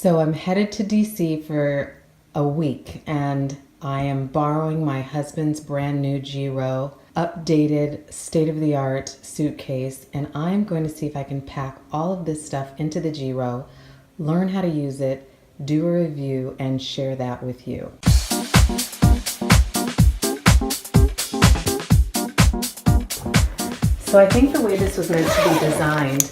So I'm headed to DC for a week and I am borrowing my husband's brand new Giro, updated, state-of-the-art suitcase, and I'm going to see if I can pack all of this stuff into the Giro, learn how to use it, do a review, and share that with you. So I think the way this was meant to be designed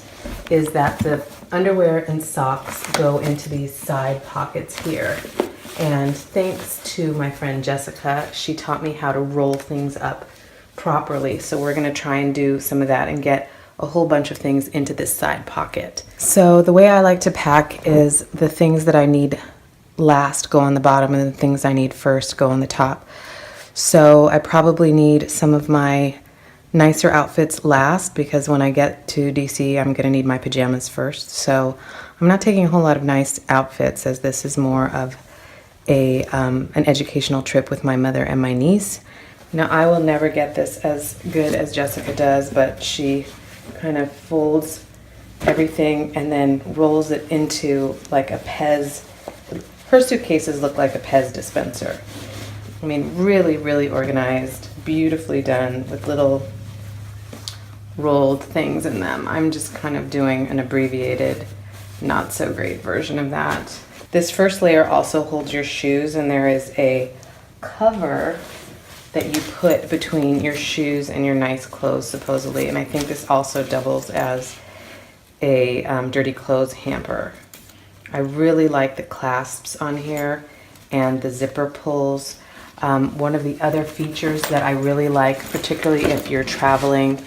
is that the underwear and socks go into these side pockets here. And thanks to my friend Jessica, she taught me how to roll things up properly. So we're gonna try and do some of that and get a whole bunch of things into this side pocket. So the way I like to pack is the things that I need last go on the bottom and the things I need first go on the top. So I probably need some of my nicer outfits last because when I get to DC, I'm gonna need my pajamas first. So I'm not taking a whole lot of nice outfits as this is more of an educational trip with my mother and my niece. Now I will never get this as good as Jessica does, but she kind of folds everything and then rolls it into like a Pez. Her suitcases look like a Pez dispenser. I mean, really, really organized, beautifully done with little rolled things in them. I'm just kind of doing an abbreviated, not so great version of that. This first layer also holds your shoes, and there is a cover that you put between your shoes and your nice clothes, supposedly. And I think this also doubles as a dirty clothes hamper. I really like the clasps on here and the zipper pulls. One of the other features that I really like, particularly if you're traveling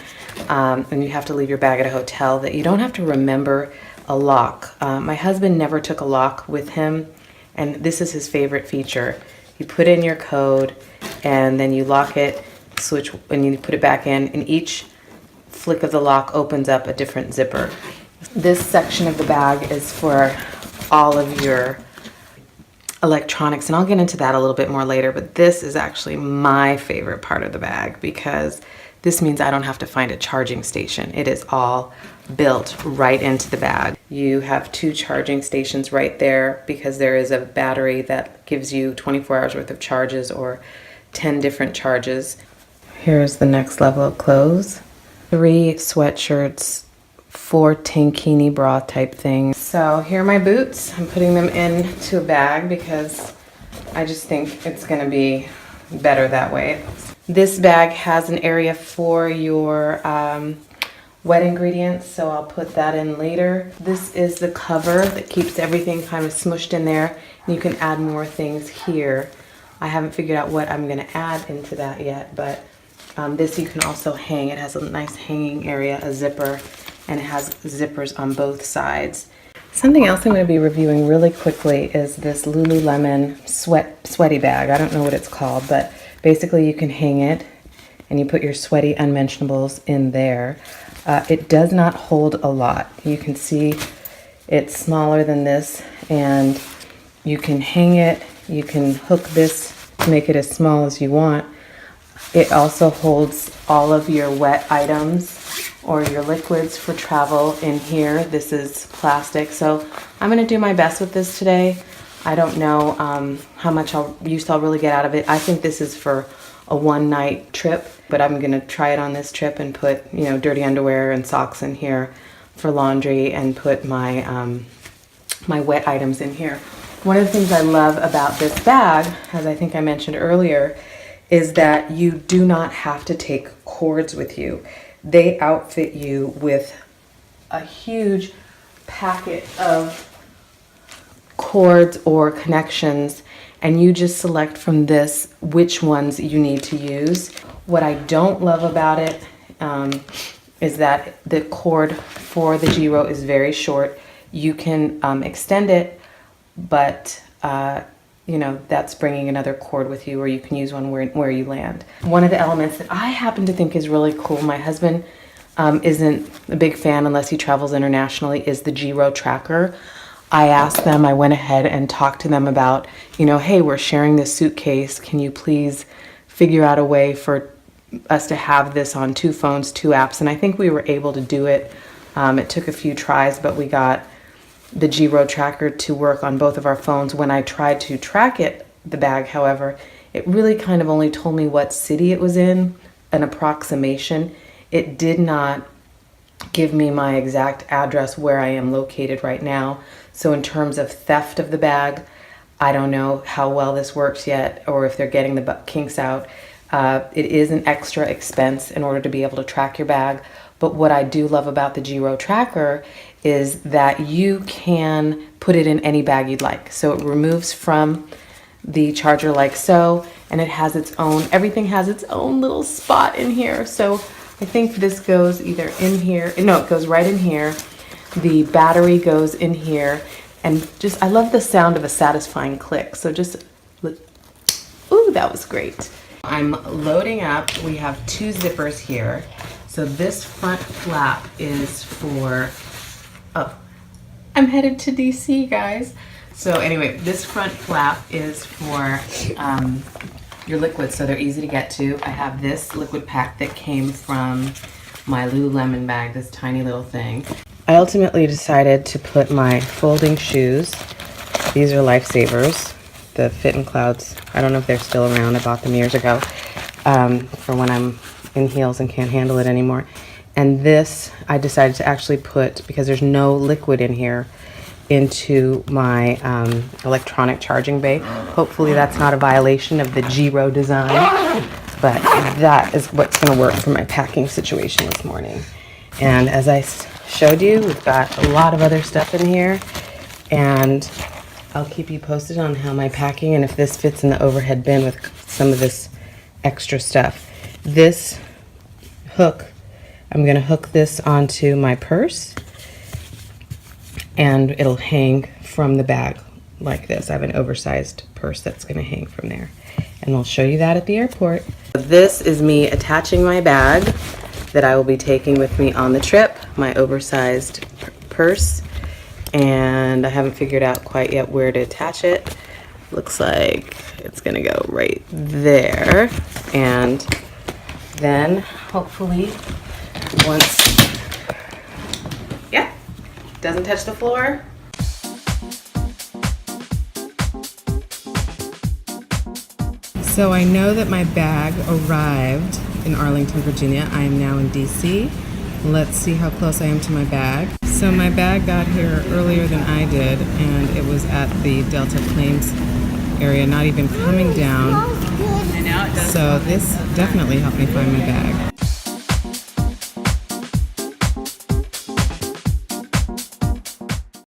and you have to leave your bag at a hotel, that you don't have to remember a lock. My husband never took a lock with him, and this is his favorite feature. You put in your code and then you lock it, switch, and you put it back in, and each flick of the lock opens up a different zipper. This section of the bag is for all of your electronics, and I'll get into that a little bit more later, but this is actually my favorite part of the bag because this means I don't have to find a charging station. It is all built right into the bag. You have 2 charging stations right there because there is a battery that gives you 24 hours worth of charges or 10 different charges. Here's the next level of clothes. 3 sweatshirts, 4 tankini bra type things. So here are my boots. I'm putting them into a bag because I just think it's gonna be better that way. This bag has an area for your wet ingredients, so I'll put that in later. This is the cover that keeps everything kind of smushed in there, and you can add more things here. I haven't figured out what I'm gonna add into that yet, but this you can also hang. It has a nice hanging area, a zipper, and it has zippers on both sides. Something else I'm going to be reviewing really quickly is this Lululemon sweaty bag. I don't know what it's called, but basically you can hang it and you put your sweaty unmentionables in there. It does not hold a lot. You can see it's smaller than this, and you can hang it. You can hook this to make it as small as you want. It also holds all of your wet items or your liquids for travel in here. This is plastic, so I'm gonna do my best with this today. I don't know how much use I'll really get out of it. I think this is for a one-night trip, but I'm gonna try it on this trip and put, you know, dirty underwear and socks in here for laundry and put my my wet items in here. One of the things I love about this bag, as I think I mentioned earlier, is that you do not have to take cords with you. They outfit you with a huge packet of cords or connections, and you just select from this which ones you need to use. What I don't love about it is that the cord for the Giro is very short. You can extend it, but you know, that's bringing another cord with you, or you can use one where you land. One of the elements that I happen to think is really cool, my husband isn't a big fan unless he travels internationally, is the Giro tracker. I went ahead and talked to them about, you know, hey, we're sharing this suitcase. Can you please figure out a way for us to have this on 2 phones, 2 apps? And I think we were able to do it. It took a few tries, but we got the G-Road tracker to work on both of our phones. When I tried to track it, the bag, however, it really kind of only told me what city it was in, an approximation. It did not give me my exact address where I am located right now. So in terms of theft of the bag, I don't know how well this works yet, or if they're getting the kinks out. It is an extra expense in order to be able to track your bag. But what I do love about the G-Road tracker is that you can put it in any bag you'd like. So it removes from the charger like so, and it has its own, everything has its own little spot in here. So I think this goes either in here, no, it goes right in here. The battery goes in here, and just, I love the sound of a satisfying click. So just, ooh, that was great. I'm loading up. We have 2 zippers here. So this front flap is for, oh, I'm headed to DC, guys. So anyway, this front flap is for your liquids, so they're easy to get to. I have this liquid pack that came from my Lululemon bag, this tiny little thing. I ultimately decided to put my folding shoes. These are lifesavers, the Fit and Clouds. I don't know if they're still around. I bought them years ago for when I'm in heels and can't handle it anymore. And this I decided to actually put, because there's no liquid in here, into my electronic charging bay. Hopefully that's not a violation of the G-Road design, but that is what's going to work for my packing situation this morning. And as I showed you, we've got a lot of other stuff in here, and I'll keep you posted on how my packing and if this fits in the overhead bin with some of this extra stuff. This hook, I'm going to hook this onto my purse, and it'll hang from the bag like this. I have an oversized purse that's going to hang from there, and I'll show you that at the airport. This is me attaching my bag that I will be taking with me on the trip, my oversized purse, and I haven't figured out quite yet where to attach it. Looks like it's going to go right there, and then hopefully once, yeah, doesn't touch the floor. So I know that my bag arrived in Arlington, Virginia. I am now in DC. Let's see how close I am to my bag. So my bag got here earlier than I did, and it was at the Delta Claims area, not even coming down. I know, it does. So this definitely helped me find my bag.